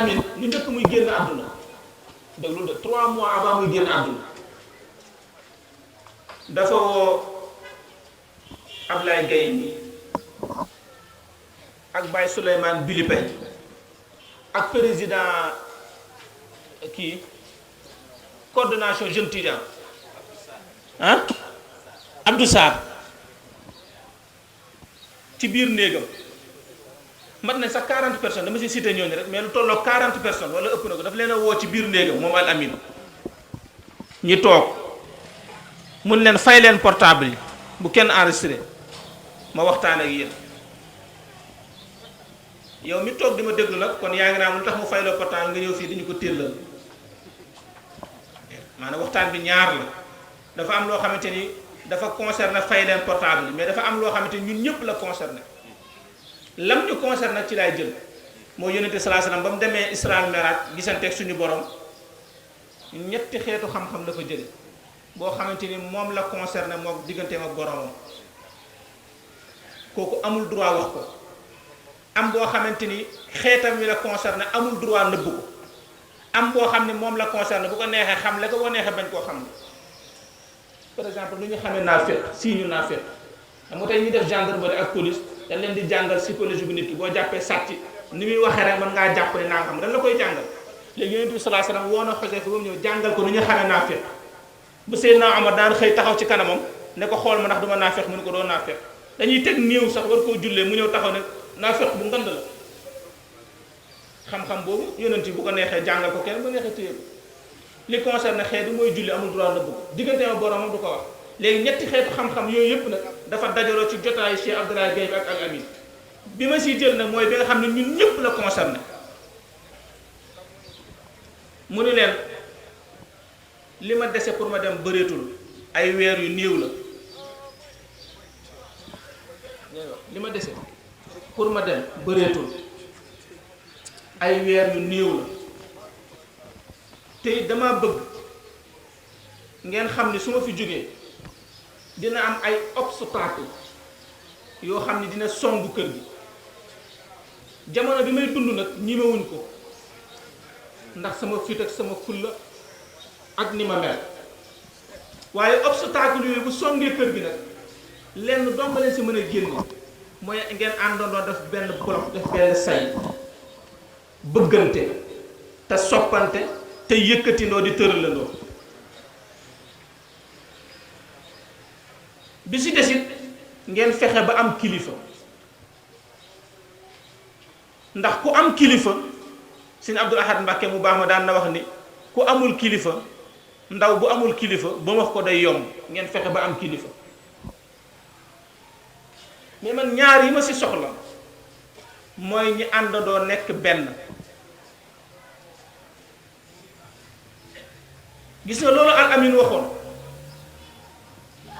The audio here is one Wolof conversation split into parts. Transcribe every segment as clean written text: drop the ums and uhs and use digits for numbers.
Amin lu njëkk muy génn àdduna déglu de 3 mois avant muy génn àdduna dafa woo Ablaye Gaye ak Baye Souleymane Bilipay ak président kii coordination jeune Tidiane Abdou Sarr ci biir néegam mat nañ sax 40 personnes dama si cité ñooñu rek mais lu tolloo 40 personnes wala ëpp na ko daf leen a woo ci biir néegam moom Al Amin ñi toog mun leen fay leen portable yi bu kenn enregistré ma waxtaan ak yéen yow mi toog di ma déglu nag kon yaa ngi naan lu tax mu fay la portable nga ñëw fii di ñu ko téllal maanaam waxtaan bi ñaar la dafa am loo xamante ni dafa concerné fay leen portable mais dafa am loo xamante ni ñun ñëpp la concerné lam ñu concerné ci laay jël moo yonente salaa salaam ba mu demee Isra Miraaj gisanteeg suñu borom ñetti xeetu xam-xam la ko jële boo xamante ni moom la concerné moo digganteem ak boromam kooku amul droit wax ko am boo xamante ni xeetam wi la concerné amul droit nëbb ko am boo xam ne moom la concerné bu ko neexee xam le ko boo neexee bañ koo xam ne par exemple lu ñu xamee naafeq si ñu naafeq xam nga tey ñuy def gendarmerie ak police dañ leen di jàngal psychologie bu nit ki boo jàppee sàcc ni muy waxee rek mën ngaa jàpp ne naa nga xam dañ la koy jàngal léegi yonent bi salaa salaam woo na Xoseyfa ba mu ñëw jàngal ko nu ñu xamee naafeq bu Seydina Omar daan xëy taxaw ci kanamam ne ko xool ma ndax du ma naafeq mu ne ko doo naafeq dañuy teg néew sax war koo jullee mu ñëw taxaw ne naafeq bu ngand la xam-xam boobu yonent bu ko neexee jàngal ko kenn bu neexee téye ko li concerne xeetu mooy julli amul droit nëbb ko diggante ma boromam du ko wax léegi ñetti xeetu xam-xam yooyu yëpp nag dafa dajaloo ci jotaayu Cheikh Abdoulaye Gaye ak Al Amin bi ma siy jël nag mooy bi nga xam ne ñun ñëpp la concerné mu ni leen li ma dese pour ma dem bëreetul ay weer yu néew la li ma dese pour ma dem bëreetul ay weer yu néew la te dama bëgg ngeen xam ni su ma fi jógee dina am ay obstacle yoo xam ni dina songu kër gi jamono bi may dund nag ñimewuñ ko ndax sama fit ak sama fulla ak ni ma mel waaye obstacle yooyu bu songee kër gi nag lenn dong leen si mën a génne mooy ngeen àndandoo def benn bloc def benn say bëggante te soppante te yëkkatindoo di tëralandoo bi si desit ngeen fexe ba am kilifa ndax ku am kilifa Sëñ Abdul Ahad Mbàkke mu baax ma daan na wax ni ku amul kilifa ndaw bu amul kilifa ba wax ko day yomb ngeen fexe ba am kilifa mais man ñaar yi ma si soxla mooy ñi àndandoo nekk benn gis nga loolu Al Amin waxoon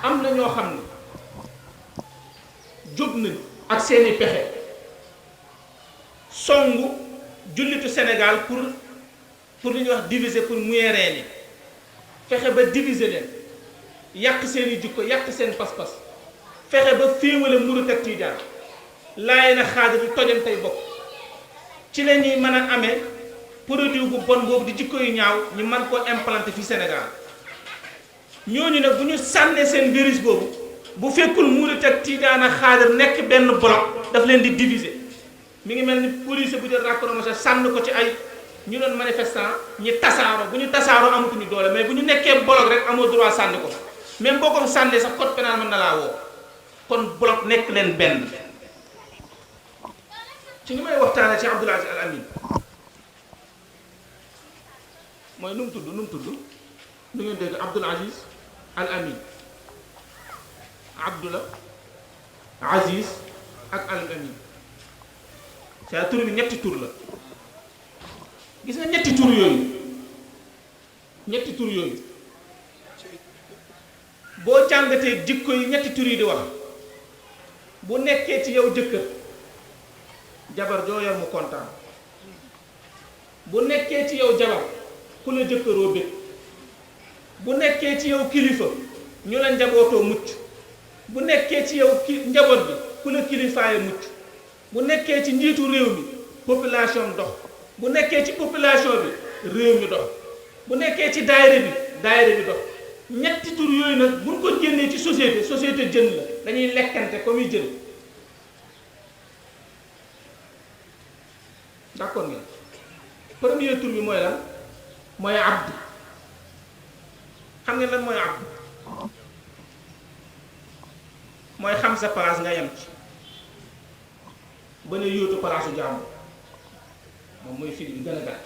am na ñoo xam ne jóg nañ ak seeni pexe songu jullitu Sénégal pour li ñuy wax diviser pour muyee reeni fexe ba diviser leen yàq seeni jikko yàq seen pas-pas fexe ba féewale murit ak tijaan laay na xaadir di tojam tey bokk ci la ñuy mën a amee produit bu bon boobu di jikko yu ñaaw ñu mën koo implanter fi Sénégal ñooñu nag bu ñu sànnee seen virus boobu bu fekkul murit ak tijaan ak xaadir nekk benn bloc daf leen di diviser mi ngi mel ni police bu jël raccourci sànn ko ci ay ñu doon manifestant ñi tasaaro bu ñu tasaaroo amatuñu doole mais bu ñu nekkee bloc rek amoo droit sànni ko même boo ko sànnee sax code pénal mën na laa woo kon bloc nekk leen benn ci ni may waxtaanee ci Abdoul Aziz Al Amin mooy nu mu tudd lu ngeen dégg Abdoul Aziz Al Amin Abdoul Aziz ak Al Amin c'est tur bi ñetti tur la gis nga ñetti tur yooyu boo jàngatee jikko yi ñetti tur yi di wax bu nekkee ci yow jëkkër jabar joo yor mu kontaan bu nekkee ci yow jabar ku la jëkkëroo bég bu nekkee ci yow kilifa ñu la njabootoo mucc bu nekkee ci yow njaboot bi ku la kilifaaye mucc bu nekkee ci njiitu réew mi population dox bu nekkee ci population bi réew mi dox bu nekkee ci daayira bi dox ñetti tur yooyu nag buñ ko génnee ci société jën la dañuy lekkante comme jën d'accord ngeen premier tur bi mooy lan mooy abd xam ngeen lan mooy abd mooy xam sa place nga yem ci ba ne yóotu palaasu jàmbur moom mooy firi bi gën a gàtt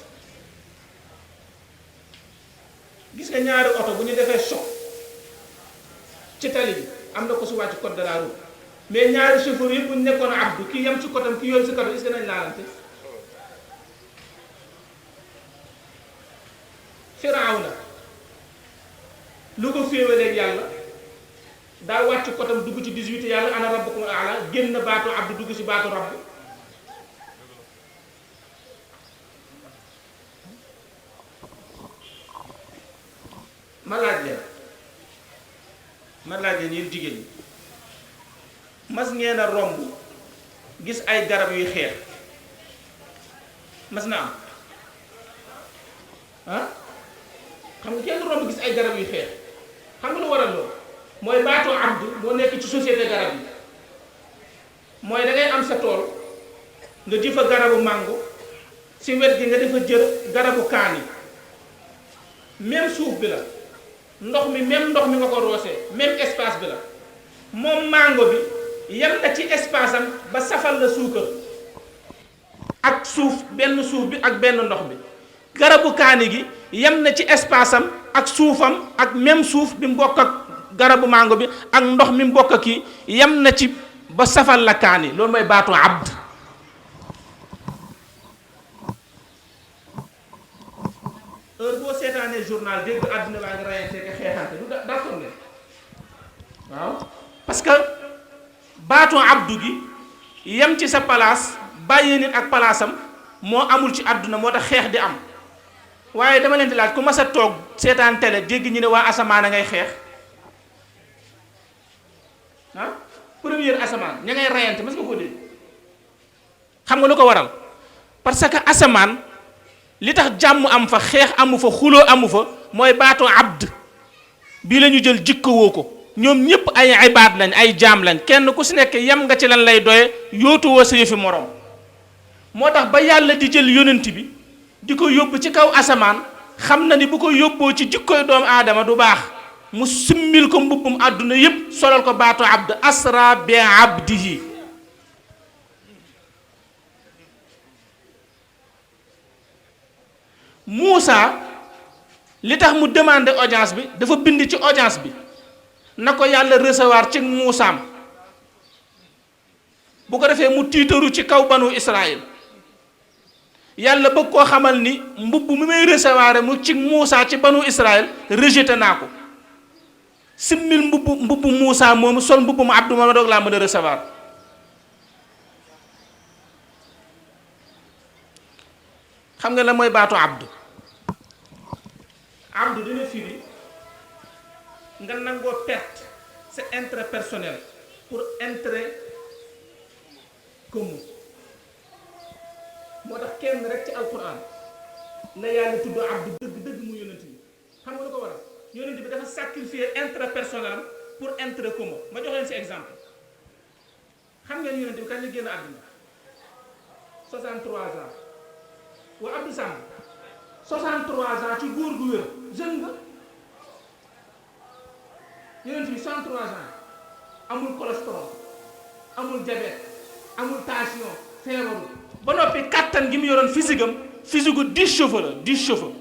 gis nga ñaari oto bu ñu defee choc ci tali bi am na ko su wàcc code de la route mais ñaari chauffeur yëpp bu ñu nekkoon abdu kii yem ci kotam kii yoon si kotam est-ce que nañ laalante Firawna lu ko féewaleeg yàlla daa wàcc kotam dugg ci 18 yàlla ana rabbukum ala génn baatu abdu dugg ci baatu rabb ma laaj leen yéen jigéen ñi mas ngeen a romb gis ay garab yuy xeex mas na am ah xam nga kenn romb gis ay garab yuy xeex xam nga lu waral loolu mooy baatu abdu moo nekk ci société garab yi mooy da ngay am sa tool nga ji fa garabu màngo si wet gi nga defa jër garabu kaan yi même suuf bi la ndox mi même ndox mi nga ko roosee même espace bi la moom mango bi yem na ci espace am ba safal la suukar ak suuf benn suuf bi ak benn ndox bi garabu kaani gi yem na ci espace am ak suufam ak même suuf bi mu bokk ak garabu mango bi ak ndox mi mu bokk ak kii yem na ci ba safal la kaani loolu mooy baatu abd heure boo seetaanee journal dégg àdduna baa ngi rayante ka xeexante du d'accord ngeen waaw parce que baatu abdu gi yem ci sa place bàyyee nit ak palaasam moo amul ci àdduna moo tax xeex di am waaye dama leen di laaj ku mas a toog seetaan télé dégg ñu ne waa asamaan a ngay xeex ah première asamaan ña ngay rayante mas nga ko dégg xam nga lu ko waral parce que asamaan li tax jàmm am fa xeex amu fa xuloo amu fa mooy baatu abd bii la ñu jël jikkowoo ko ñoom ñëpp ay ibaad lañ ay jaam lañ kenn ku si nekk yem nga ci lan lay doye yootuwoo sa yëfi morom moo tax ba yàlla di jël yonent bi di ko yóbbu ci kaw asamaan xam na ni bu ko yóbboo ci jikkoy doomu aadama du baax mu simmil ko mbubbum àdduna yëpp solal ko baatu abd asra bi abdihi Moussa li tax mu demandé audience bi dafa bind ci audience bi na ko yàlla recevoir ci Moussam bu ko defee mu tiitaru ci kaw banu Israël yàlla bëgg koo xamal ni mbubb mi may recevoir mu ci Moussa ci banu Israël rejeté naa ko simmil mbubbu Moussa moomu sol mbubbu mu Abdou ma doog laa mën a recevoir xam nga la mooy baatu abdu abdu dina firi nga nangoo perte sa intérêt personnel pour intérêt commun moo tax kenn rek ci alquran la yàlla tudd abdu dëgg mu yonent bi xam nga lu ko waral yonent bi dafa sacrifier intérêt personnel am pour intérêt commun ma jox leen si exemple xam ngeen yonent bi kañ la génn àdduna 63 ans waa Abdou Samb 63 ans ci góor gu wér jeune nga yonent bi 63 ans amul cholestérol amul diabète amul tension feebaru ba noppi kattan gi mu yoroon physique am physique gu 10 chevaux la 10 chevaux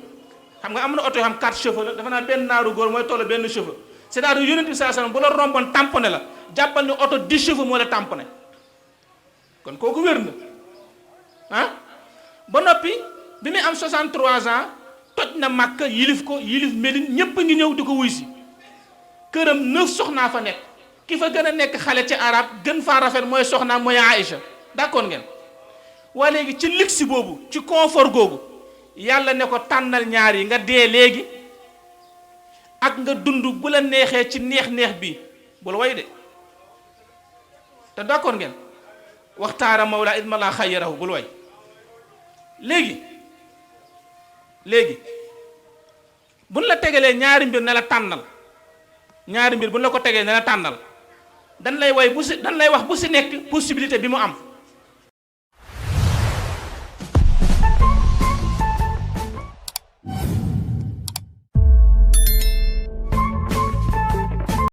xam nga am na oto yoo xam 4 chevaux la dafa naa benn naaru góor mooy toll benn chevaux c'est-à-dire yonent bi saa sallam bu la romboon tamponné la jàppal ni oto 10 chevaux moo la tamponné kon kooku wér na ah ba noppi bi muy am 63 ans toj na Makka yilif ko yilif Médine ñépp a ngi ñëw di ko wuy si këram 9 soxnaa fa nekk ki fa gën a nekk xale ci arab gën faa rafet mooy soxnaam mooy Aïcha d'accord ngeen waa léegi ci luxe boobu ci confort googu yàlla ne ko tànnal ñaar yi nga dee léegi ak nga dund bu la neexee ci neex-neex bi bul way de te d'accord ngeen waxtaara mawla idma la xayyarahu bul way léegi léegi buñ la tegalee ñaari mbir ne la tànnal ñaari mbir buñ la ko tegee ne la tànnal dañ lay wax bu si nekk possibilité bi mu am